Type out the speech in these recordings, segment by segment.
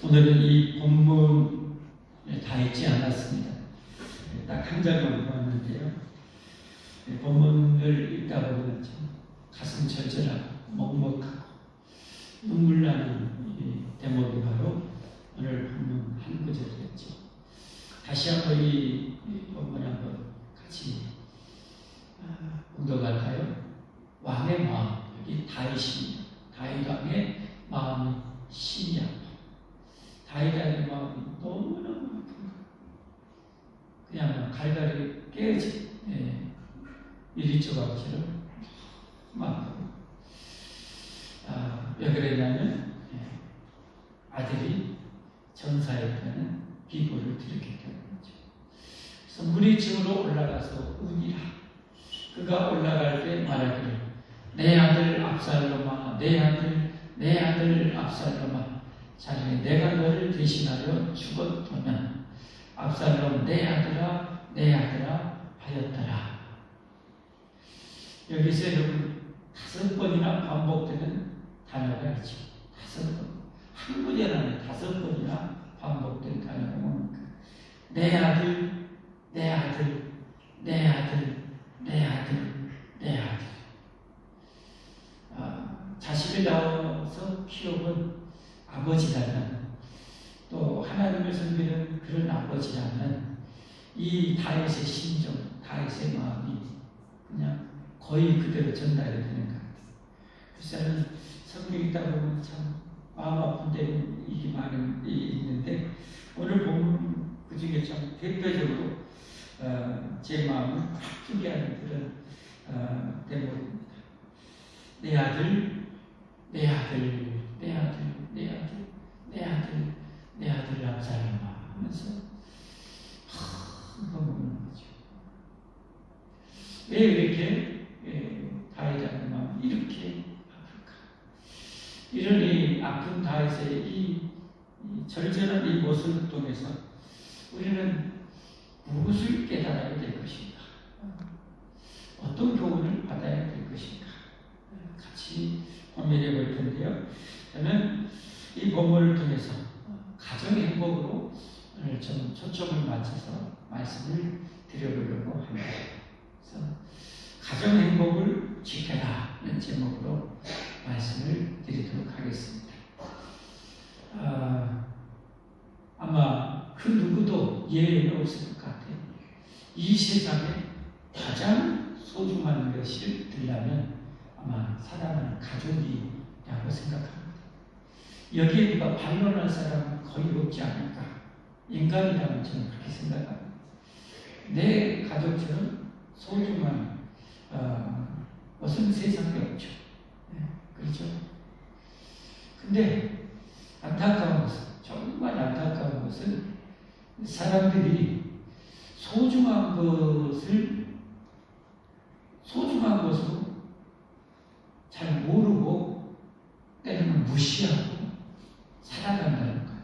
오늘은 이 본문에 다 읽지 않았습니다. 딱 한 장만 보았는데요. 본문을 읽다 보면 참 가슴 절절하고 먹먹하고 눈물 나는 대목이 바로 오늘 본문 한 구절이었죠. 다시 한번 이 본문 한번 같이 공독할까요? 왕의 마음, 여기 다윗입니다. 다윗 왕의 마음이 심히 아파. 다윗 왕의 마음이 너무너무 아픈 거예요. 그냥 갈갈이 깨지 이리 조각처럼 너무 아프고. 왜 그랬냐면 아들이 전사했다는 비보를 들었기 때문이죠. 그래서 무리층으로 올라가서 우니라. 그가 올라갈 때 말하기를 내 아들 압살롬아, 내 아들 압살롬아, 자기는 내가 너를 대신하려 죽었다면 압살롬 내 아들아 하였더라. 여기서 여러분 5번이나 반복되는 단어가 있죠. 5번. 한 구절 안에 5번이나 반복된 단어가 뭡니까? 내 아들. 자식을 낳아서 키워본 아버지라면, 또 하나님을 섬기는 그런 아버지라면 이 다윗의 심정, 다윗의 마음이 그냥 거의 그대로 전달이 되는 것 같아요. 그래서 저는 성경 읽다 보면 참 마음 아픈 데이 많이 있는데, 오늘 보면 그 중에 참 대표적으로 제 마음을 아프게 하는 그런 대목입니다. 내 아들 압살롬아 하면서 보는 거죠. 왜 이렇게 다윗의 마음이 이렇게 아플까? 이런 이 아픈 다윗의 이 절절한 이 모습을 통해서 우리는 무엇을 깨달아야 될 것인가? 어떤 교훈을 받아야 될 것인가? 같이 고민해 볼 텐데요. 저는 이 본문을 통해서 가정의 행복으로 오늘 좀 초점을 맞춰서 말씀을 드려보려고 합니다. 그래서 가정 행복을 지켜라 하는 제목으로 말씀을 드리도록 하겠습니다. 아마 그 누구도 예외는 없을 것 같아요. 이 세상에 가장 소중한 것을 들려면 아마 사람은 가족이라고 생각합니다. 여기에 누가 반론할 사람은 거의 없지 않을까. 인간이라면 저는 그렇게 생각합니다. 내 가족처럼 소중한 것은 세상에 없죠. 그렇죠? 근데 안타까운 것은, 정말 안타까운 것은 사람들이 소중한 것으로 잘 모르고 때로는 무시하고 살아간다는 거예요.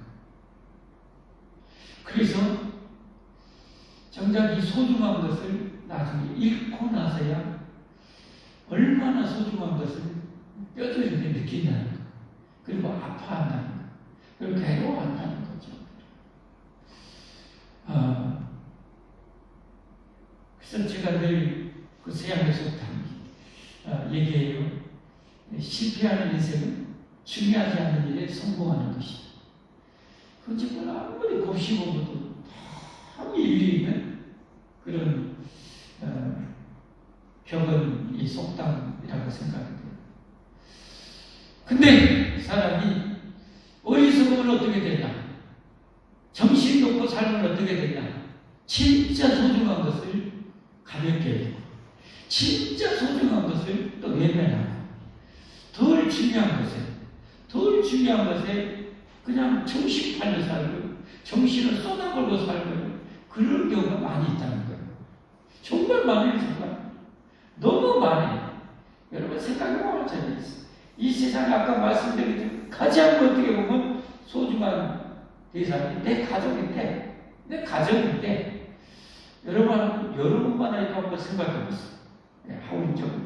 그래서 정작 이 소중한 것을 나중에 잃고 나서야 얼마나 소중한 것을 뼈저리게 느낀다는 거예요. 그리고 아파한다는 거예요. 그리고 괴로워한다는 거죠. 그래서 제가 늘 그 세상에서 얘기해요. 실패하는 인생은 중요하지 않은 일에 성공하는 것이다. 그 정말 아무리 곱씹어봐도 참 일리 있는 그런 격은 이 속담이라고 생각이 돼요. 근데 사람이 어리석으면 어떻게 되냐? 정신 놓고 살면 어떻게 되냐? 진짜 소중한 것을 가볍게 여기고, 진짜 소중한 것을 또 외면하고, 덜 중요한 것에 그냥 정신 팔려 살고, 정신을 쏟아걸고 살고, 그런 경우가 많이 있다는 거예요. 정말 많아요, 정말. 너무 많아요. 여러분 생각해보면 이 세상에 아까 말씀드린 가장 어떻게 보면 소중한 대상이 내 가족인데, 내 가정인데, 여러분만 해도 한번 생각해보세요. 하울적으로.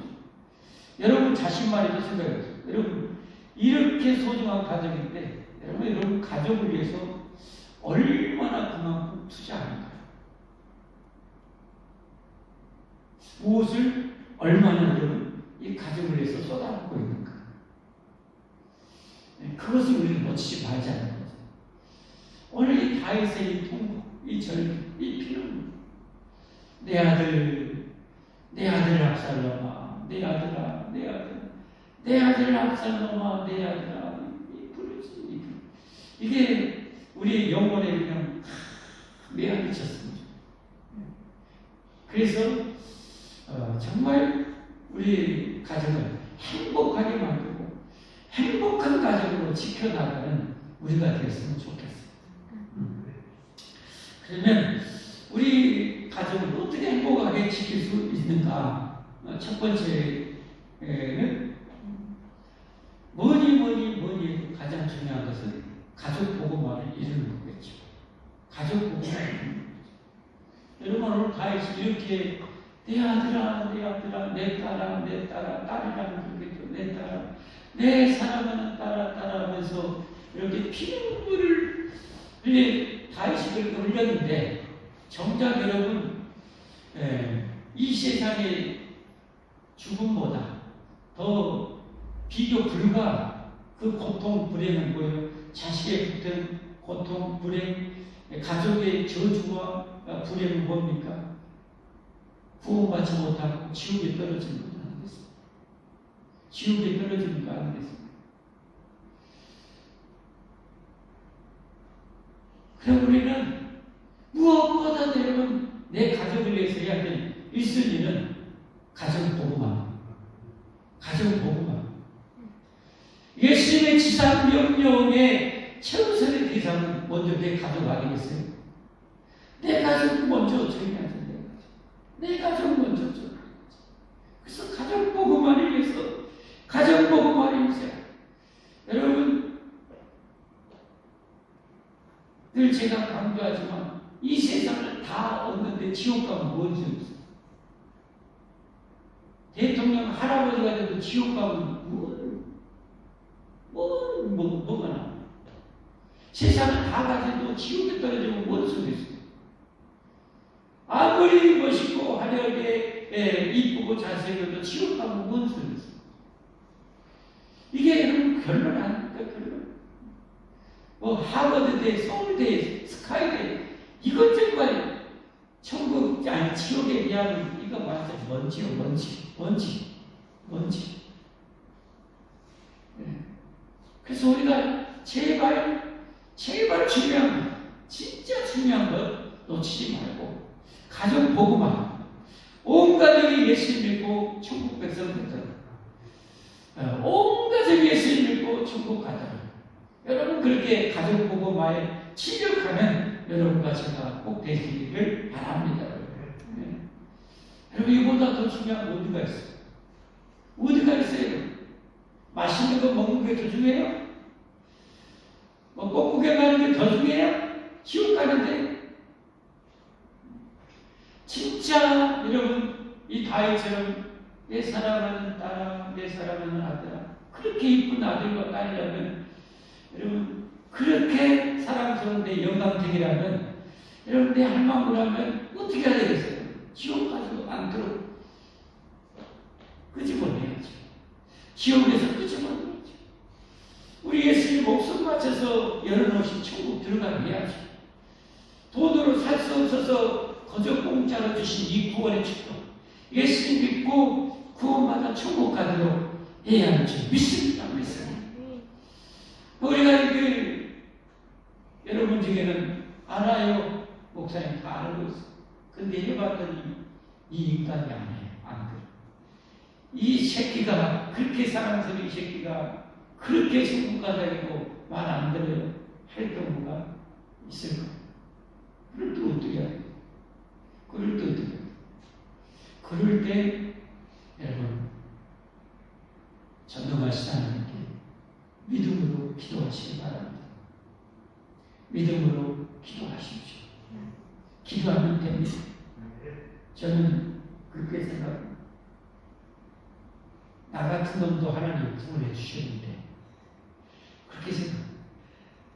여러분 자신만 해도 생각해보세요. 여러분, 이렇게 소중한 가족인데, 여러분 가족을 위해서 얼마나 그만큼 투자하는가요? 무엇을 얼마나 여러분 이 가족을 위해서 쏟아붓고 있는가? 그것을 우리는 놓치지 말자는 거죠. 오늘 이 다윗의 이 통곡, 이 절규, 이 피는 내 아들 압살롬아, 내 아들아, 내 아들 압살롬아, 내 아들아, 이 부르지. 이게 우리 영혼에 그냥 매어 미쳤습니다. 그래서 정말 우리 가정을 행복하게 만들고 행복한 가정으로 지켜나가는 우리가 되었으면 좋겠어요. 그러면 우리 가정을 어떻게 행복하게 지킬 수 있는가? 첫 번째는 뭐니 해도 가장 중요한 것은 가족 보고만을 이루는 거겠죠. 가족 보고만을 이루는 거죠. 여러분 오늘 다윗이 이렇게 내 아들아, 내 딸아, 딸이라면 그러겠죠. 내 딸아, 내 사랑하는 딸아 하면서 이렇게 피눈물을 다윗이 그렇게 흘렸는데 정작 여러분 이 세상의 죽음보다 더 비교 불가 그 고통, 불행은 뭐예요? 자식의 고통, 불행, 가족의 저주와 불행은 뭡니까? 구원받지 못하고 지옥에 떨어지는 것 하는 것입니다. 지옥에 떨어지는 거 하는 것입니다. 그럼 우리는 무엇보다 여러분 내 가족을 위해서 해야 될 1순위는 가정 보고만. 예수님의 지상 명령의 최우선의 대상은 먼저 내 가족 아니겠어요? 내 가족 먼저 정해야 돼. 내 가족 먼저 정해야 돼. 그래서 가정 보고만을 위해서 여러분 늘 제가 강조하지만 이 세상을 다 얻는데 지옥 가면 뭔 소리 있어요? 대통령 할아버지가 돼도 지옥 가면 뭐가 나와? 세상을 다 가져도 지옥에 떨어지면 뭔 소리 있어요? 아무리 멋있고 화려하게 이쁘고 잘생겨도 지옥 가면 뭔 소리 있어요? 이게 여러분 결론 아닙니까? 결론. 하버드대, 서울대, 스카이대 이것저것 천국 아니 지옥에 비하면 이거 완전 먼지. 그래서 우리가 제발 중요한 것, 진짜 중요한 것 놓치지 말고 가족 보고만 온 가족이 예수 믿고 천국 백성 되도록 온 가족이 예수 믿고 천국 가도록 여러분 그렇게 가족 보고마에 치력하면 여러분과 제가 꼭 되시기를 바랍니다. 여러분 이보다 더 중요한 어디가 있어요? 어디가 있어요? 맛있는 거 먹는 게 더 중요해요? 꽃구경 가는 게 더 중요해요? 지옥 가는데? 진짜 여러분 이 다윗처럼 내 사랑하는 딸아, 내 사랑하는 아들아 그렇게 이쁜 아들과 딸이라면 여러분 그렇게 사랑스러운 내 영감탱이라면 여러분 내 할망구라면 어떻게 해야 되겠어요? 지옥 가지도 않도록 끄집어내야죠. 지옥에서 끄집어내야죠. 우리 예수님 목숨 바쳐서 열어놓으신 천국 들어가게 해야죠. 돈으로 살 수 없어서 거저 공짜로 주신 이 구원의 축복 예수님 믿고 구원받아 천국 가도록 해야 할 줄 믿습니다. 우리가 여러분 중에는 알아요. 목사님 다 알고 있어. 근데 해봤더니 이 인간이 아니에요. 안 그래. 이 새끼가 그렇게 사랑스러운 이 새끼가 그렇게 성국가자이고 말 안 들어요. 할 경우가 있을 거예요. 그럴 때 어떻게 해야 돼요? 그럴 때 여러분 전능하신 하나님께 믿음으로 기도하시기 바랍니다. 믿음으로 기도하십시오. 기도하면 됩니다. 저는 그렇게 생각합니다. 나 같은 놈도 하나님 구원해 주셨는데 그렇게 생각합니다.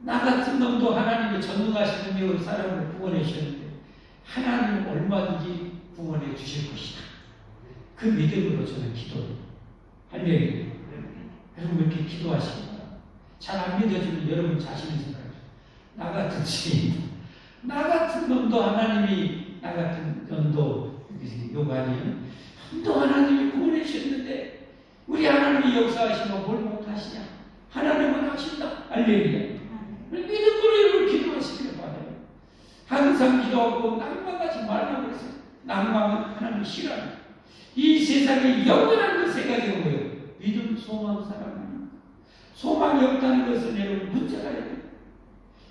나 같은 놈도 하나님의 전능하신 능력으로 사람을 구원해 주셨는데 하나님은 얼마든지 구원해 주실 것이다. 그 믿음으로 저는 기도해요. 할렐루야. 여러분 이렇게 기도하시기 바랍니다. 잘 안 믿어주면 여러분 자신을 생각해요. 나 같은 죄인, 나 같은 놈도 하나님이, 나 같은 놈도, 요거 아니에요? 놈도 하나님이 구원해 주셨는데 우리 하나님이 역사하시면 뭘 못하시냐? 하나님은 하신다. 할렐루야. 믿음으로 여러분 기도하시기를 바라요. 항상 기도하고 낭망하지 말라고 그랬어요. 낭망은 하나님 싫어합니다. 이 세상에 영원한 것 생각해 보세요. 믿음, 소망, 사랑. 소망이 없다는 것은 여러분 문제가 돼요.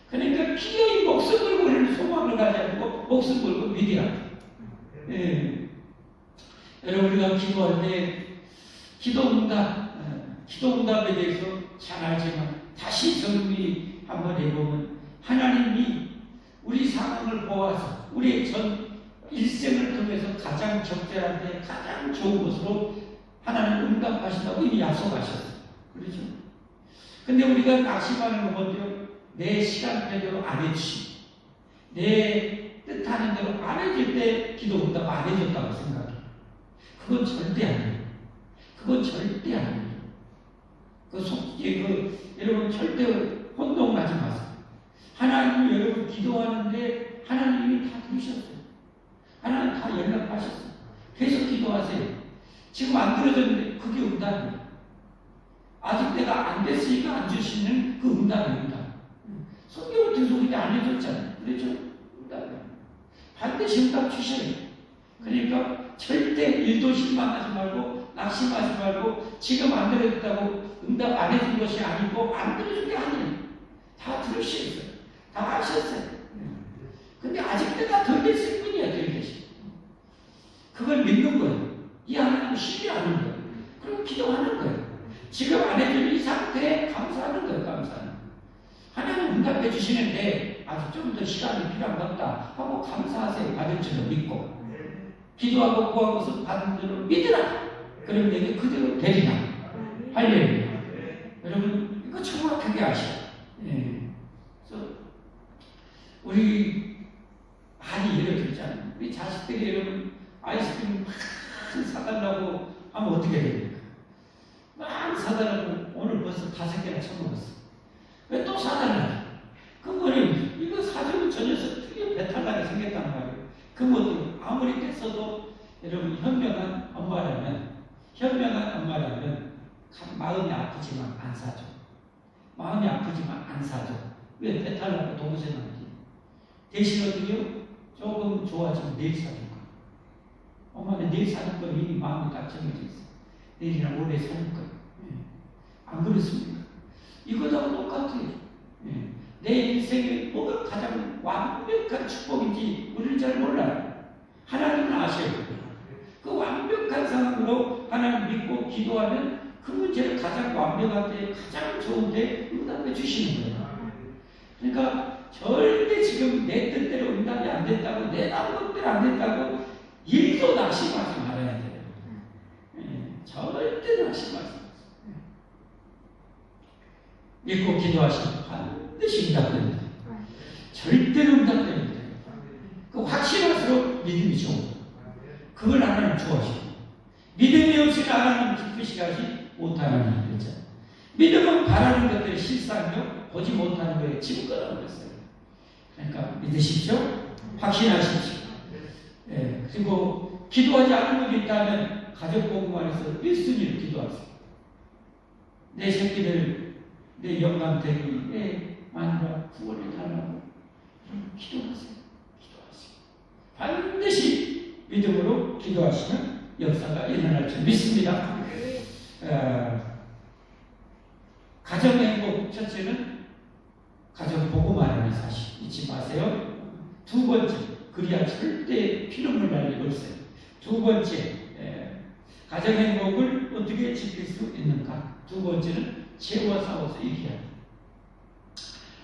그러니까 기어이 목숨 걸고 우리는 소망을 가지고 목숨 걸고 믿어야 돼요. 예. 여러분 우리가 기도할 때 기도응답에 대해서 잘 알지만 다시 정리 한번 해보면 하나님이 우리 상황을 보아서 우리의 전 일생을 통해서 가장 적절한 데 가장 좋은 것으로 하나님 응답하신다고 이미 약속하셨어요. 그렇죠? 근데 우리가 낙심하는 건 뭔데요? 내 시간대로 안 해주시, 내 뜻하는 대로 안 해줄 때 기도 응답 안 해줬다고 생각해요. 그건 절대 아니에요. 그건 절대 아니에요. 여러분 절대 혼동하지 마세요. 하나님이 여러분 기도하는데 하나님이 다 들으셨어요. 하나님 다 연락하셨어요. 계속 기도하세요. 지금 안 들어졌는데 그게 응답이에요. 아직 때가 안 됐으니까 안 주시는 그 응답입니다. 성경을 들으셨는데 안 해줬잖아요. 그렇죠? 응답이에요. 반드시 응답 주셔요. 그러니까 절대 일도 실망하지 말고 낙심하지 말고 지금 안 들어졌다고 응답 안 해준 것이 아니고 안 들어준 게 아니에요. 다 들으셨어요. 다 아셨어요. 근데 아직 때가 덜 됐을 뿐이에요. 덜 됐어요. 그걸 믿는 거예요. 이 하나님을 신뢰하는 거예요. 그럼 기도하는 거예요. 지금 안 해준 이 상태에 감사하는 거예요. 감사하는. 하나님 응답해 주시는데 아직 좀 더 시간이 필요한 것 같다 하고 감사하세요. 받을 줄로 믿고 기도하고 구한 것을 받은 줄로 믿으라. 그러면 내게 그대로 되리라. 할렐루야. 여러분 이거 정확하게 아셔요. 예. 그래서 우리 많이 예를 들잖아요. 우리 자식들이 여러분 아이스크림 막 사달라고 하면 어떻게 됩니까? 막 사달라고 오늘 벌써 5개나 처먹었어. 왜 또 사달라? 그거는 이거 사주면 저 녀석 되게 배탈나게 생겼단 말이에요. 그 뭐도 아무리 뗐어도 여러분 현명한 엄마라면 마음이 아프지만 안 사죠. 마음이 아프지만 안 사죠. 왜 배탈나고 동생한테 대신 어떻게요? 조금 좋아지면 내일 사줄 거예요. 엄마는 내일 사줄 거예요. 이미 마음이 딱 정해져 있어요. 내일이나 모레 사줄 거예요. 안 그렇습니까? 이거하고 똑같아요. 내 인생에 뭐가 가장 완벽한 축복인지 우리는 잘 몰라요. 하나님은 아셔요. 그 완벽한 상황으로 하나님 믿고 기도하면 그 문제를 가장 완벽한데 가장 좋은데 응답해 주시는 거예요. 그러니까 절대 지금 내 뜻대로 응답이 안 됐다고 내 방법대로 안 됐다고 일도 낙심하지 말아야 돼요. 절대 낙심하지 마세요. 믿고 기도하시면 반드시 응답됩니다. 절대로 응답됩니다. 그 확신할수록 믿음이 좋은 거예요. 그걸 하나님 좋아하시고 믿음이 없이는 하나님 기쁘시게 하지 못하는 일이죠. 믿음은 바라는 것들의 실상이요 보지 못하는 것의 증거라고 그랬어요. 그러니까 믿으십시오. 확신하십시오. 그리고 기도하지 않는 것이 있다면 가족 복음안에서 1순위로 기도하세요. 내 새끼들 내 영감되기 내 마누라 구원해 달라고 기도하세요. 반드시 믿음으로 기도하시면 역사가 일어날 줄 믿습니다. 가정 행복 첫째는 가정 복음 안에 사실 잊지 마세요. 두 번째 그리야 절대 피눈물 날 일 없어요. 두 번째 가정 행복을 어떻게 지킬 수 있는가? 두 번째는 죄와 싸워서 이겨야 돼.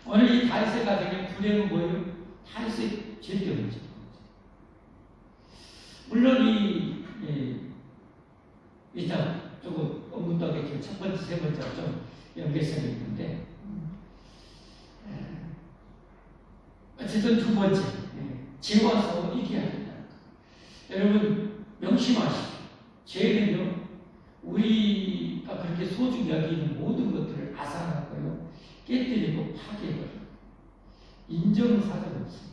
오늘 이 다윗의 가정의 불행은 뭐예요? 다윗의 죄 때문이죠. 물론 이따 조금 언급도 하겠지만 첫 번째, 세 번째가 좀 연계성이 있는데 어쨌든 두 번째, 죄와 싸워 이겨야 된다. 여러분 명심하시오. 죄는요, 우리가 그렇게 소중히 여기는 모든 것들을 앗아가고요, 깨뜨리고 파괴해버려요. 인정사정 없어요.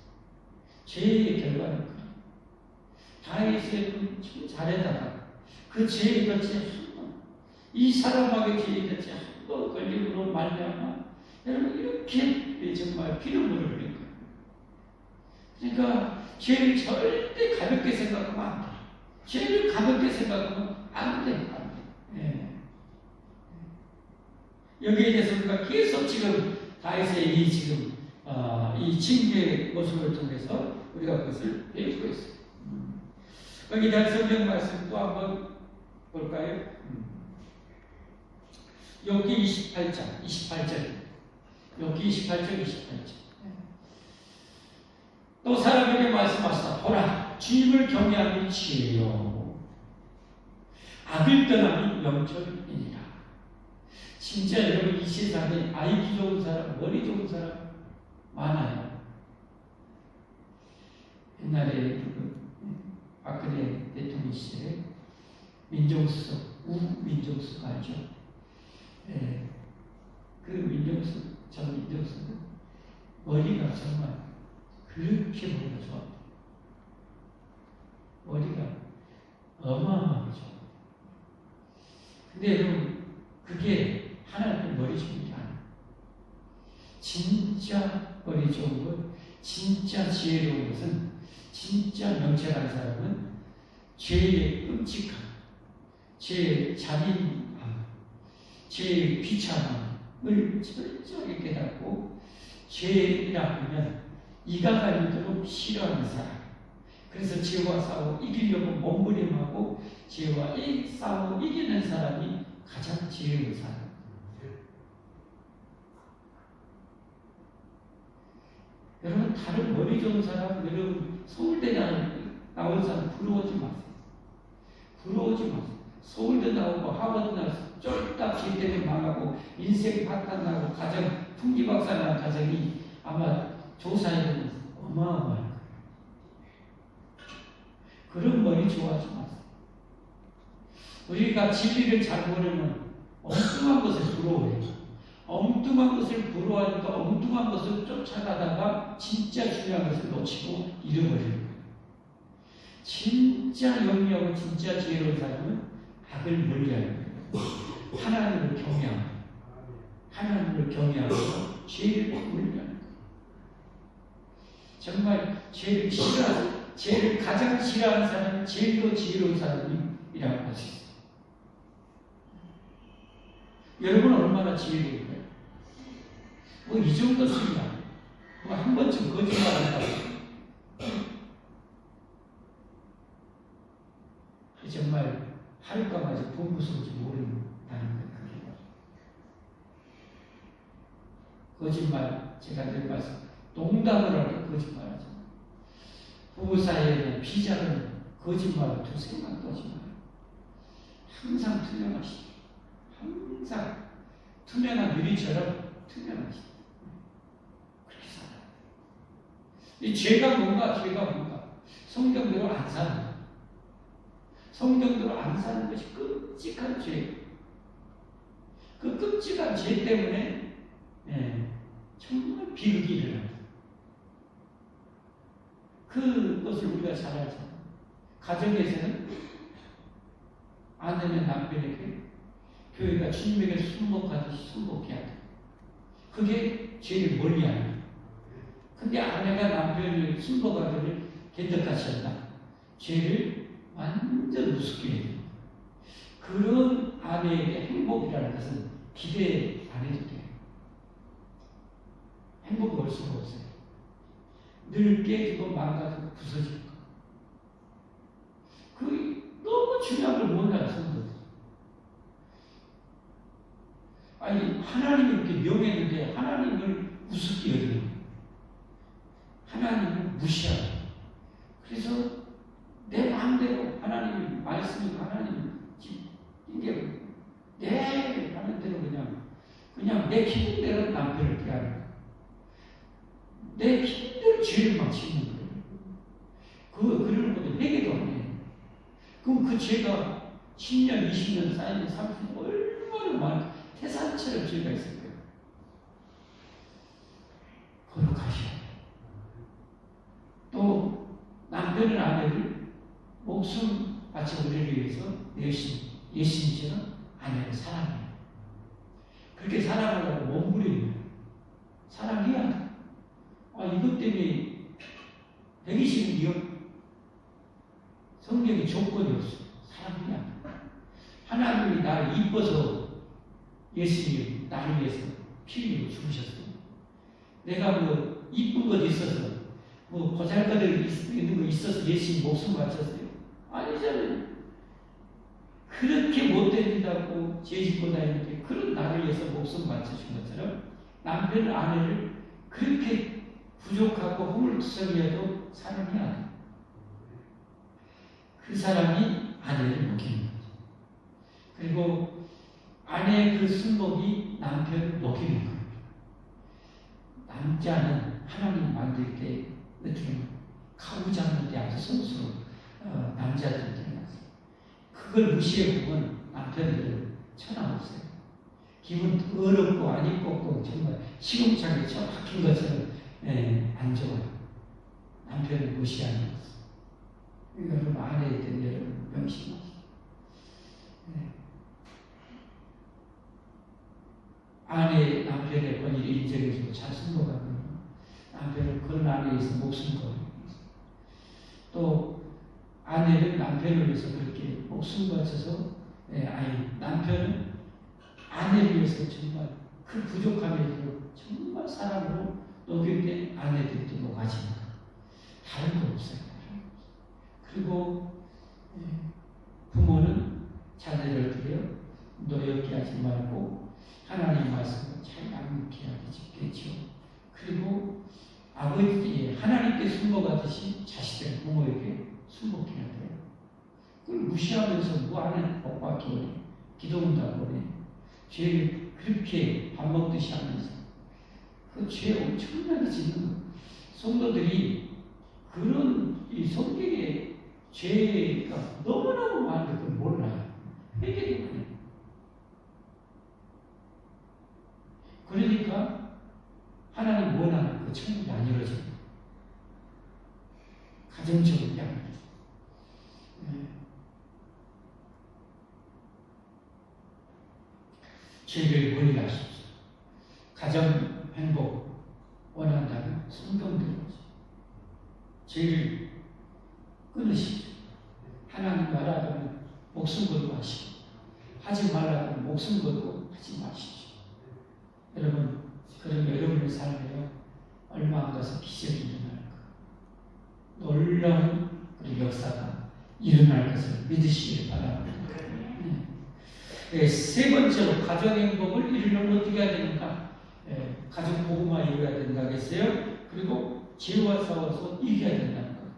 죄의 결과는 그래요. 다윗은 참 잘했다가 그 죄의 덫에 한 번, 이 사람에게 죄의 덫에 한 번 걸림으로 말미암아 여러분 이렇게 정말 피눈물을 흘린 거예요. 그러니까 죄를 절대 가볍게 생각하면 안 돼요. 죄를 가볍게 생각하면 안 돼요. 안 돼요. 예. 여기에 대해서 우리가 계속 지금 다윗의 이 지금 이 징계의 모습을 통해서 우리가 그것을 배우고 있어요. 여기 대한 성경 말씀 또 한번 볼까요? 욥기 28절. 욥기 28절. 또 사람에게 말씀하시다. 보라, 주님을 경외함이 지혜요, 악을 떠남이 명철이니라. 진짜 여러분 이 세상에 IQ 좋은 사람, 머리 좋은 사람 많아요. 옛날에 박근혜 대통령 시절에 민정수석, 우민정수석 알죠? 네. 그 민정수석, 전 민정수석은 머리가 정말 그렇게 머리가 좋아. 머리가 어마어마하게 좋아. 근데 여러분, 그게 하나님 머리 좋은 게 아니에요. 진짜 머리 좋은 것, 진짜 지혜로운 것은, 진짜 명철한 사람은 죄의 끔찍함, 죄의 잔인함, 죄의 비참함을 철저하게 깨닫고 죄라면 이가 갈리도록 싫어하는 사람. 그래서 죄와 싸워 이기려고 몸부림하고 죄와 싸워 이기는 사람이 가장 지혜로운 사람. 여러분 다른 머리 좋은 사람, 여러분 서울대 나온 사람 부러워하지 마세요. 부러워하지 마세요. 서울대 나오고 하버드 나와서 쫄딱 죄 때문에 망하고 인생 파탄나고 가정 풍기박산난 가정이 아마 조사해보면 어마어마할 거예요. 그런 머리 좋아하지 마세요. 우리가 진리를 잘 모르면 엉뚱한 것을 부러워해요. 엉뚱한 것을 부러워하니까 엉뚱한 것을 쫓아가다가 진짜 중요한 것을 놓치고 잃어버리는 거예요. 진짜 영리하고 진짜 지혜로운 사람은 악을 멀리하는 거예요. 하나님을 경외하고, 하나님을 경외하고 죄를 멀리하는 거예요. 정말 죄를 싫어하는, 죄를 가장 싫어하는 사람이 제일 더 지혜로운 사람이라고 할 수 있어요. 여러분 얼마나 지혜로운가요? 뭐 이 정도 수준이야. 뭐 한 번쯤 거짓말한다고. 정말 하루까지 분부스러운지 모른다는 거예요. 거짓말, 제가 늘 말씀, 농담을 하고 거짓말하죠. 부부 사이에는 비자는 거짓말을 두세 번 떠지 마요. 항상 투명하시죠. 항상 투명한 유리처럼 투명하시죠. 그렇게 살아요. 이 죄가 뭔가, 성경대로 안 사는 거예요. 성경대로 안 사는 것이 끔찍한 죄. 그 끔찍한 죄 때문에 정말 비극이 일어납니다. 그것을 우리가 잘 알잖아요. 가정에서는 아내는 남편에게 교회가 주님에게 순복하듯이 순복해야 돼. 그게 죄를 멀리하는 거예요. 근데 아내가 남편을 순복하기를 개떡같이 한다. 죄를 완전 우습게 해요. 그런 아내에게 행복이라는 것은 기대 안 해도 돼요. 행복이 올 수가 없어요. 늘 깨지고 망가지고 부서지고. 그 너무 중요한 걸 몰라요, 성도들. 아니, 하나님이 이렇게 명했는데 하나님을 우습게 여기는, 하나님을 무시하고. 그래서 내 마음대로 하나님이 말씀이 하나님이 이게 내 하는 대로 그냥 내 기분대로 남편을 대하는 거야. 내 기분대로 죄를 치는 거예요. 그런 것도 회개도 안 해요. 그럼 그 죄가 10년, 20년 쌓이면 30년 얼마나 많은 태산처럼 죄가 있을 거예요. 거룩하셔야 돼요. 또 남편은 아내를 목숨 바쳐 우리를 위해서 예수님처럼 아내를 사랑해요. 그렇게 사랑하려고 몸부림을 사랑해야 돼. 이것 때문에 120이요. 성경에 조건이 없어요. 사랑해야 돼. 하나님이 나를 이뻐서 예수님 나를 위해서 피 흘리고 죽으셨어요. 내가 뭐 이쁜 것 있어서 뭐 보잘것없는 있는 거 있어서 예수님 목숨 바쳤어요. 아니잖아요. 그렇게 못된다고 죄짓고 다니는데 그런 나를 위해서 목숨 바쳐준 것처럼 남편 아내를 그렇게 부족하고 허물투성이어도 사랑해야 돼. 그 사람이 아내를 먹이는 거죠. 그리고 아내의 그 순복이 남편을 먹이는 거예요. 남자는 하나님 만들 때 어떻게 가구 잡는 데 아주 선수로 남자들이 태어났어요. 그걸 무시해보면 남편들은 천하없어요. 기분 더럽고 안 이뻤고 정말 시궁창에 처 박힌 것처럼 안 좋아요. 남편을 무시하는 거죠. 여러분 아내에 대한 여러분 명심하세요. 아내 남편의 권위를 인정해주고 잘 순복하면 남편을 그런 아내에서 목숨 걸고 또 아내는 남편을 위해서 그렇게 목숨 바쳐서 남편은 아내를 위해서 정말 그 부족함에도 정말 사랑으로 녹일 때 아내들이 또 녹아집니다. 다른 거 없어요. 그리고 부모는 자녀를 들여 노엽게 하지 말고 하나님 말씀을 잘 묵묵히 하게 지켰죠. 그리고 아버지 하나님께 순복하듯이 자식들 부모에게 순복해야 돼요. 그걸 무시하면서 무한한 복받기 원해. 기도한다고 원해. 죄를 그렇게 밥 먹듯이 하면서 그 죄 엄청나게 짓는 성도들이 그런 이 성경의 죄가 너무너무 많은데 그걸 몰라요. 회개도 안 해요. 그러니까 하나님 원하는 그 천국이 안 이루어져요. 가정적으로 양 죄를 멀리 하십시오. 가정 행복 원한다면 성경대로 죄를 끊으십시오. 하나님 말하면 목숨 걸고 하시고 하지 말라면 목숨 걸고 하지 마십시오. 여러분, 그럼 여러분의 삶에 얼마 안 가서 기적이 일어날 거 놀라운 우리 역사가 일어날 것을 믿으시길 바랍니다. 세 번째로 가정 행복을 이루려면 어떻게 해야 됩니까? 가정 복음화 이루어야 된다겠어요. 그리고 죄와 싸워서 이겨야 된다는 거예요.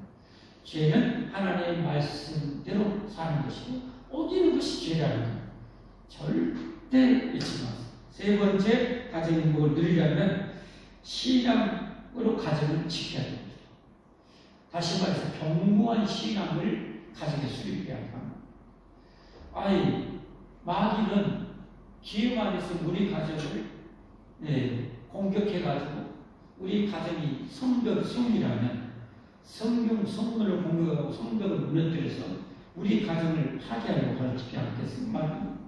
죄는 하나님의 말씀대로 사는 것이고 어디는 것이 죄라는 거예요. 절대 잊지 마세요. 세 번째 가정 행복을 누리려면 신앙으로 가정을 지켜야 됩니다. 다시 말해서 견고한 신앙을 가정에 수립해야 합니다. 마귀는 기회만 있으면 우리 가정을 공격해가지고 우리 가정이 성벽이라면 성문을 공격하고 성벽을 무너뜨려서 우리 가정을 파괴하려고 하지 않겠습니까?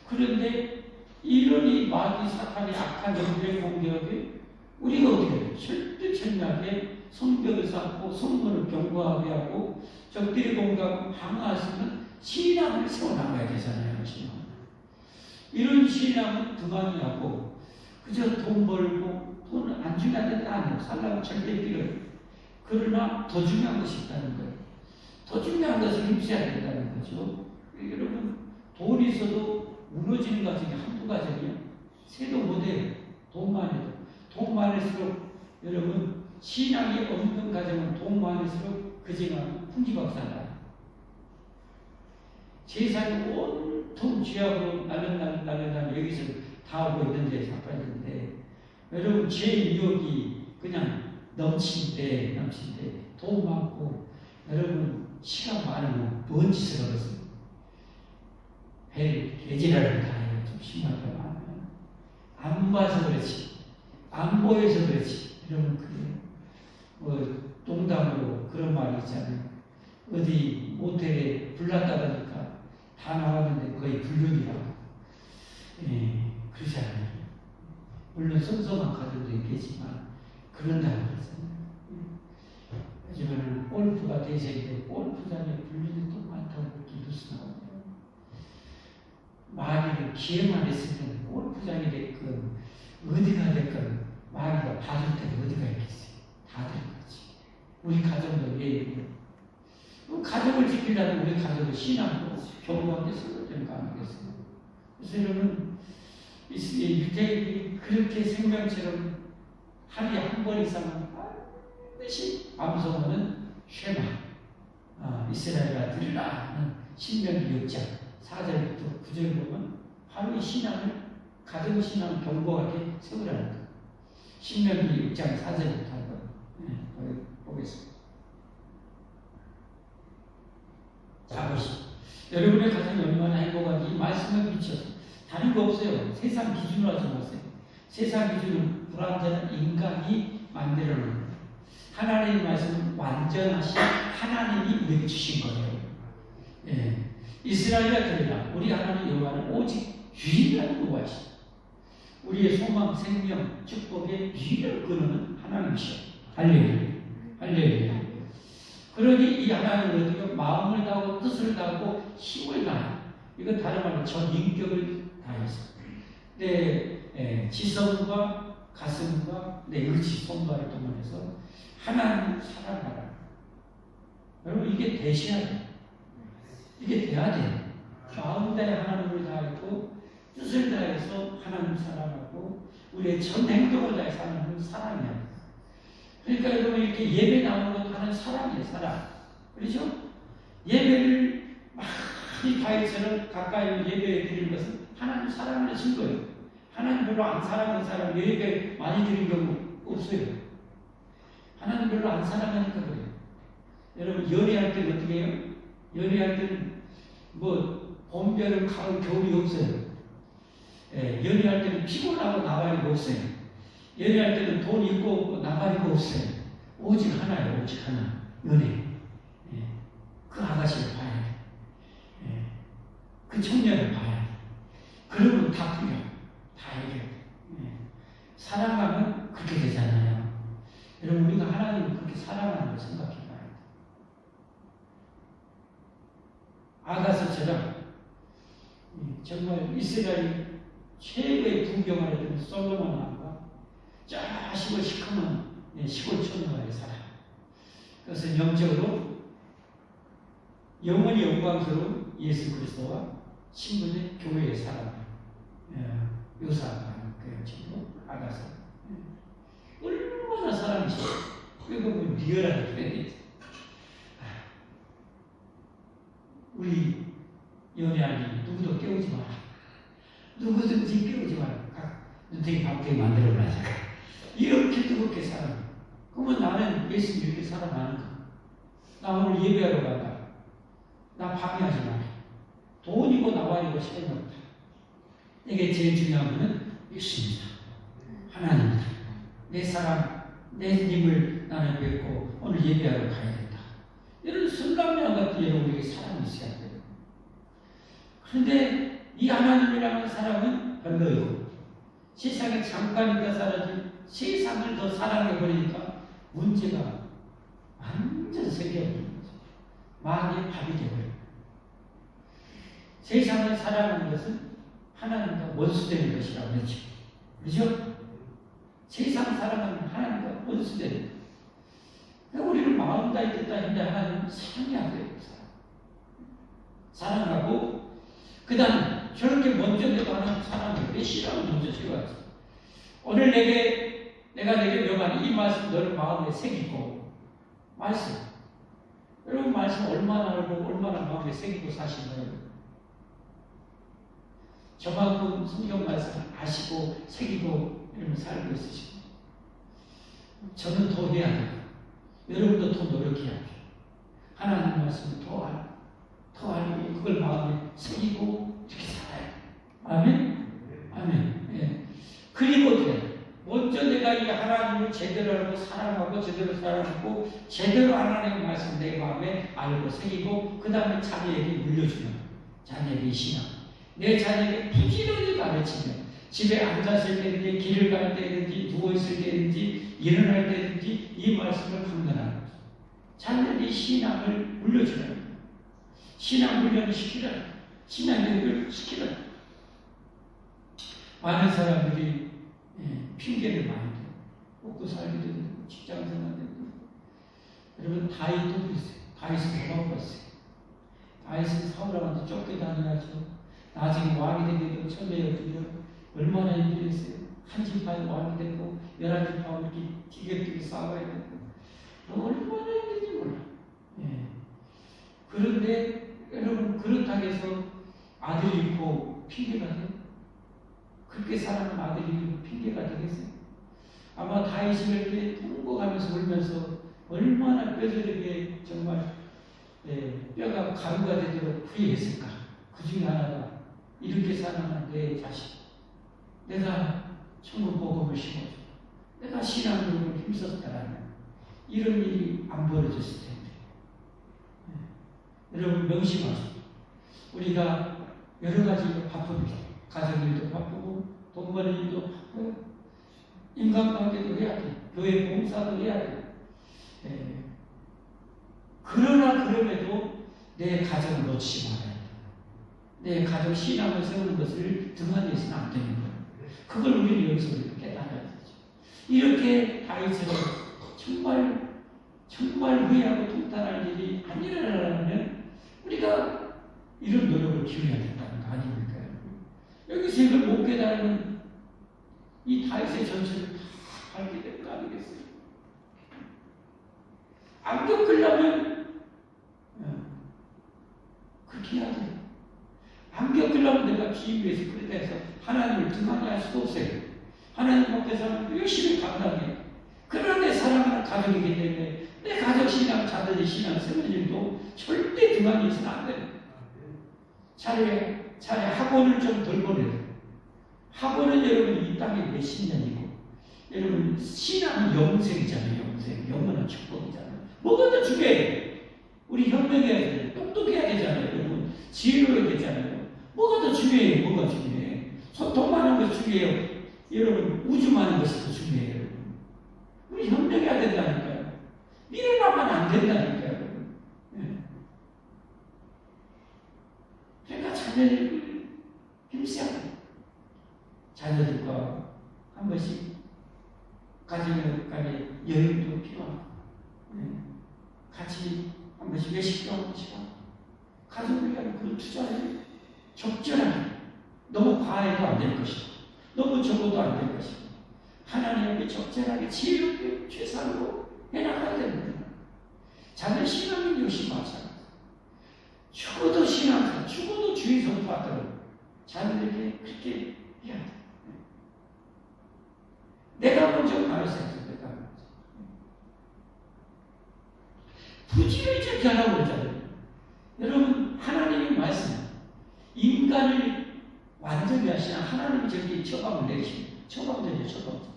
그런데 이런 이 마귀 사탄의 악한 영들의 공격에 우리가 어떻게 해요? 철두철미하게 성벽을 쌓고 성문을 견고하게 하고 적들의 공격을 방어할 수 있는 신앙을 세워나가야 되잖아요. 신앙. 이런 신앙은 그만이 하고 그저 돈 벌고 돈 안 주면 된다 아니에요. 살라고 절대 필요해요. 그러나 더 중요한 것이 있다는 거예요. 더 중요한 것을 힘써야 된다는 거죠. 여러분 돈이 있어도 무너지는 가정이 한두 가정이야. 세도 못해요. 돈만 해도. 돈 많을수록 여러분 신앙이 없는 가정은 돈 많을수록 그 집은 풍지박산나요. 세상이 온통 죄악으로 날려나면 여기서 다 하고 있는데 자빠졌는데 여러분 죄 미혹이 그냥 넘친데 돈 많고 여러분 시간 많으면 뭔 짓을 하겠어요? 개지랄을 다 해요. 좀 심하게 많으면 안 봐서 그렇지, 안 보여서 그렇지. 여러분 그게 뭐 농담으로 그런 말이 있잖아요. 어디 모텔에 불났다 보니까 다 나왔는데 거의 불륜이라고. 예, 그러지 않아요. 물론 썸썸한 가족도 있겠지만 그런다고 그랬잖아요. 요즘에는 골프가 대세인데 골프장에 불륜이 또 많다고 그렇게 뉴스 나오네요. 마귀는 기회만 있으면 골프장이 됐건 어디가 됐건 마귀가 봐줄 때는 어디가 있겠어요. 다들 그렇지. 우리 가정도 예예요. 가족을 지키려면 우리 가족을 신앙으로 교부하게 쓰는 거 아니겠어요? 그래서 여러분 유대인이 그렇게 생명처럼 하루에 한 번 이상은 반드시 암송하는 쉐마 이스라엘아 들으라 하는 신명기 6장 4절부터 9절 보면 바로 이 신앙을 가정 신앙 경고하게 세우라는 거예요. 신명기 6장 4절부터 한번 보겠습니다. 자, 보시죠. 여러분의 가정이 얼마나 행복한지 이 말씀을 비춰서 다른 거 없어요. 세상 기준으로 하지 마세요. 세상 기준은 불완전한 인간이 만들어 놓은 거예요. 하나님의 말씀은 완전하신 하나님이 우리에게 주신 거예요. 예. 이스라엘아 들으라. 우리 하나님 여호와는 오직 유일한 여호와시다. 우리의 소망, 생명, 축복의 유일한 근원은 하나님이시오. 할렐루야. 할렐루야. 그러니 이 하나님을 어떻게 마음을 다하고 뜻을 다하고 힘을 다하고 이건 다른 말로 전 인격을 다해서 내 지성과 가슴과 내 의지, 손발을 동원해서 하나님을 사랑하라. 여러분 이게 되셔야 돼요. 이게 돼야 돼요. 마음 다해 하나님을 다하고 뜻을 다해서 하나님을 사랑하고 우리의 전 행동을 다해서 하나님을 사랑해야 돼요. 그러니까 여러분 이렇게 예배 나오는 것도 하나는 사랑이에요. 사랑. 그렇죠? 예배를 많이 다윗처럼 가까이 예배에 드리는 것은 하나님 사랑을 증거예요. 하나님 별로 안 사랑하는 사람 예배 많이 드린 경우 없어요. 하나님 별로 안 사랑하니까 그래요. 여러분 연애할 때는 어떻게 해요? 연애할 때는 뭐 봄, 여름, 가을, 겨울이 없어요. 예, 연애할 때는 피곤하고 나발이고 없어요. 연애할 때는 돈 있고 없고 나발이고 없어요. 오직 하나예요. 오직 하나. 연애. 예, 그 아가씨를 봐야 돼. 예, 그 청년을 봐야 돼. 그러면 다 풀려. 다 해결. 예, 사랑하면 그렇게 되잖아요. 여러분 우리가 하나님을 그렇게 사랑하는 걸 생각해 봐야 돼. 아가서처럼 정말 이스라엘 최고의 부경을 해준 솔로몬 왕과 자식을 시커먼 시골 처녀와의 사랑. 그것은 영적으로 영원히 영광스러운 예수 그리스도와 친분의 교회의 사랑을 묘사하는 그 영적으로 아가서. 얼마나 사랑이시죠. 그리고 뭐 리얼하게 표현했죠. 우리 연애하니 누구도 깨우지 마라. 누구든지 깨우지 마라. 눈탱이 밤탱이 만들어놔서 이렇게 뜨겁게 사랑해. 그러면 나는 예수님 이렇게 사랑하는 거야. 나 오늘 예배하러 간다. 나 방해하지 마라. 돈이고 나발이고 시간이 없다. 내게 제일 중요한 것은 예수입니다. 하나님이다. 내 사랑, 내 님을 나는 뵙고 오늘 예배하러 가야 된다. 이런 순간면 같은 여러분에게 사랑이 있어야 돼요. 그런데 이 하나님이라는 사랑은 별로이고 세상에 잠깐 있다 사라진 세상을 더 사랑해버리니까 문제가 완전 생겨버리는 거죠. 마귀의 밥이 되어버려요. 세상을 사랑하는 것은 하나님과 원수되는 것이라고 했죠. 그렇죠? 세상을 사랑하는 하나님과 원수되는 것. 그러니까 우리는 마음 다해 뜻다 했는데 하나님은 사랑해야 돼요. 사랑하고 그 다음 저렇게 먼저 내가 하는 사랑을 내 싫어하는 먼저 지어야지. 오늘 내가 내게 명하는 이 말씀 너를 마음에 새기고 말씀. 여러분 말씀 얼마나 알고 얼마나 마음에 새기고 사시나요? 저만큼 성경 말씀을 아시고 새기고 이러면 살고 있으시고 저는 더 해야 돼요. 여러분도 더 노력해야 돼요. 하나님 말씀을 더 알고 그걸 마음에 새기고 이렇게 살아야 돼요. 아멘? 아멘. 예. 그리고 먼저 내가 이 하나님을 제대로 알고 사랑하고 제대로 사랑하고 제대로 하나님의 말씀 내 마음에 알고 새기고 그 다음에 자녀에게 물려주면 자녀에게 신앙 내 자녀에게 부지런히 가르치며 집에 앉았을 때든지 길을 갈 때든지 누워있을 때든지 일어날 때든지 이 말씀을 강론하는 거죠. 자녀에게 신앙을 물려주는 거예요. 신앙 훈련을 시키라. 신앙 교육을 시키라. 많은 사람들이 핑계를 많이 대요. 먹고 살기도 되고 직장 생활도 되고. 여러분 다윗도 그랬어요. 다윗은 도망갔어요. 다윗은 사울왕한테 쫓겨다녀야죠. 나중에 왕이 되기도 천대였거든요. 얼마나 힘들었어요. 한 지파에 왕이 되고 11지파 이렇게 티격태격 싸워야 되고 얼마나 힘든지 몰라. 예. 그런데 여러분 그렇다고 해서 아들이 있고 핑계가 돼요? 그렇게 사랑하는 아들이 있고 핑계가 되겠어요? 아마 다윗이 이렇게 통곡하면서 울면서 얼마나 뼈저리게 정말 뼈가 가루가 되도록 후회했을까. 그 중에 하나가 이렇게 사랑하는 내 자식 내가 천국 복음을 심어줘 내가 신앙으로 힘썼다라는 이런 일이 안 벌어졌을 텐데 여러분 명심하세요. 우리가 여러 가지 바쁩니다. 가정일도 바쁘고 돈 버는 일도 바쁘고 인간관계도 해야 돼. 교회 봉사도 해야 돼. 그러나 그럼에도 내 가정을 놓치지 말아야 돼. 내 가정 신앙을 세우는 것을 등한히해서는 안 되는 거예요. 그걸 우리는 여기서 깨달아야 되죠. 이렇게 다윗처럼 정말 후회하고 통탄할 일이 안 일어나려면 우리가 이런 노력을 기울여야 된다는 거 아닙니까? 여기서 이걸 못 깨달으면 이 다윗의 전체를 다 밟게 되는 거 아니겠어요? 안 겪으려면 그렇게 해야 돼요. 안 겪으려면 내가 기회에서 그렇다 해서 하나님을 등한히 할 수도 없어요. 하나님 앞에서는 열심히 감당해요. 그러나 내 사랑하는 가족이기 때문에 내 가족 신앙, 자녀의 신앙, 세우는 일도 절대 등한히 해서는 안 돼요. 차라리 학원을 좀 덜 보내요. 학원은 여러분 이 땅에 몇십 년이고 여러분 신앙은 영생이잖아요. 영원한 축복이잖아요. 뭐가 더 중요해요? 우리 현명해야 되잖아요. 똑똑해야 되잖아요. 여러분 지혜로워야 되잖아요. 뭐가 더 중요해요? 뭐가 중요해요? 소통 많은 것이 중요해요. 여러분 우주 많은 것이 더 중요해요. 여러분. 우리 현명해야 된다니까요. 미련하면 안 된다니까요. 여러분. 그러니까 자녀를 힘써야 돼요. 자녀들과 한 번씩 가정 간에 여행도 필요하고 같이 한 번씩 외식도 한 번씩 하고 가족을 위한 그런 투자를 적절하게 너무 과해도 안 될 것이고 너무 적어도 안 될 것이고 하나님께 적절하게 지혜롭게 최선으로 해나가야 됩니다. 자녀 신앙은 역시 마찬가지입니다. 죽어도 신앙사 죽어도 주의 선포하도록 자녀들에게 그렇게 해야 돼. 내가 먼저 가르쳐야 돼. 내가 먼저. 부지런히 저렇게 하라고 그러잖아요. 여러분 하나님의 말씀 인간을 완전히 하시나 하나님이 저렇게 처방을 내리시는 처방전이에요. 처방전.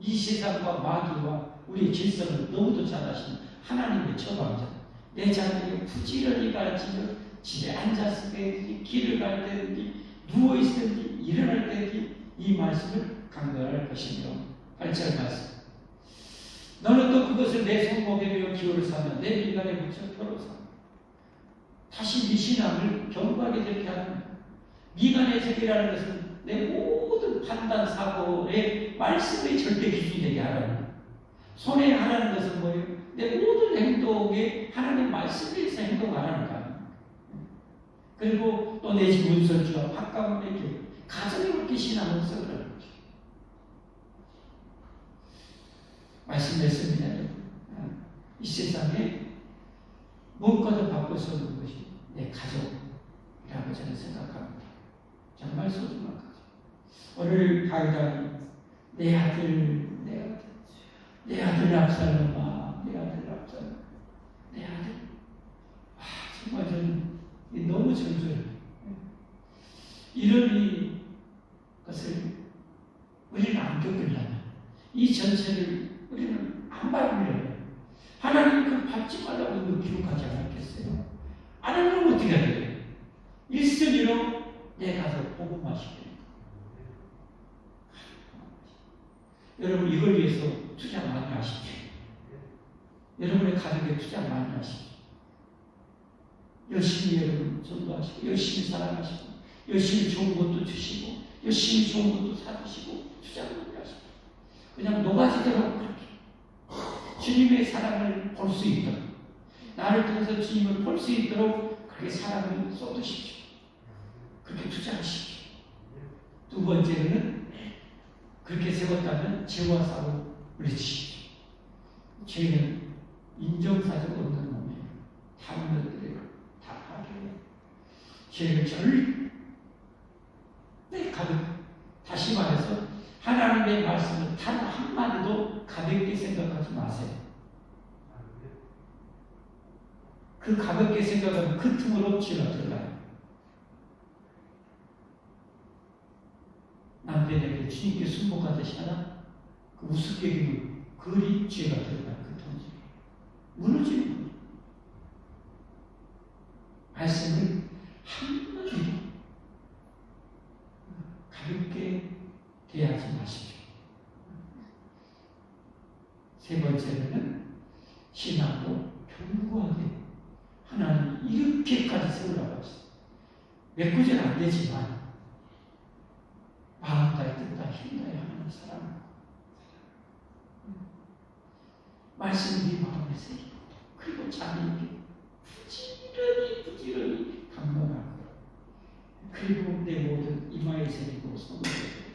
이 세상과 마귀와 우리의 질서를 너무도 잘 아시는 하나님의 처방전. 내 자녀에게 부지런히 가르치며 집에 앉았을 때든지 길을 갈 때든지 누워있을 때든지 일어날 때든지 이 말씀을 강구할 것이며 8절 말씀. 너는 또 그것을 내 손목에 메어 기호를 사며 내 미간에 묻혀 표로 삼아. 다시 네 신앙을 견고하게 되게 하는 미간의 책이라는 것은 내 모든 판단 사고의 말씀의 절대 기준이 되게 하라는 거예요. 손에 하라는 것은 뭐예요? 내 모든 행동에 하나님 말씀에 의해서 행동하라는 거예요. 그리고 또 내 집 문설주와 가까운 내 교 가정에 그렇게 신앙을 써라는 거죠. 말씀했습니다. 이 세상에 무엇과도 바꿀 수 없는 것이 내 가족이라고 저는 생각합니다. 정말 소중한 가족. 오늘 가이다 내 아들 내 아들 압살롬아, 내 아들 압살롬, 내 아들. 정말 저는 너무 절절해요. 이런 것을 우리는 안 겪으려면 이 전체를 우리는 안 밟으려면 하나님 그 밟지 말라고 기록하지 않았겠어요? 안 하면 어떻게 해야 돼요? 일선이로 내 가서 복음화시켜요. 여러분 이걸 위해서 투자 많이 하십시오. 여러분의 가족에 투자 많이 하십시오. 열심히 여러분 전도하시고 열심히 사랑하시고 열심히 좋은 것도 주시고 열심히 좋은 것도 사주시고 투자 많이 하시고 그냥 녹아지도록 그렇게 주님의 사랑을 볼 수 있도록 나를 통해서 주님을 볼 수 있도록 그렇게 사랑을 쏟으십시오. 그렇게 투자하십시오. 두 번째는 그렇게 세웠다면 죄와 싸워 물리치십시오. 죄는 인정사정 없는 몸이에요. 다른 것들을 다 파괴해요. 죄를 절대 다시 말해서 하나님의 말씀을 단 한마디도 가볍게 생각하지 마세요. 그 가볍게 생각하면 그 틈으로 죄가 들어가요. 남편에게 주님께 순복하듯이 하나 그 우습게 그리 죄가 들어가요. 그 틈 속에 무너지는 거예요. 말씀을 한마디도 가볍게 대하지 마십시오. 세 번째는 신앙도 견고하게 하나님 이렇게까지 세우라고 하셨어요. 메꾸지는 안 되지만 마음 다해 뜻 다해 힘 다해 하는 사람 말씀이 네 마음에 새기고 그리고 자기에게 부지런히 강론하고 그리고 내 모든 이마에 새기고 손에 새기고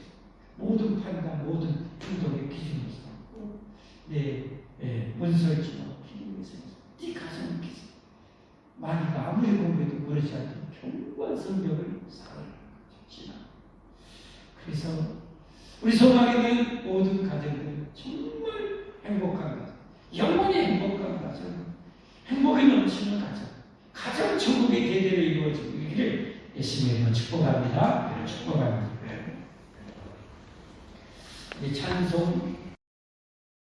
모든 판단 모든 행동의 기준으로 삼고 내 문설지나 피부에 새기고 네 가정을 기서 마귀가 아무리 공부해도 그러지 않는 견고한 성벽을 쌓으라는 거죠. 신앙. 그래서 우리 소망에 있는 모든 가정들은 정말 행복한 가정, 영원히 행복한 가정, 행복이 넘치는 가정, 가정 천국의 대대로 이루어지기를 예수님의 축복합니다. 축복합니다. 찬송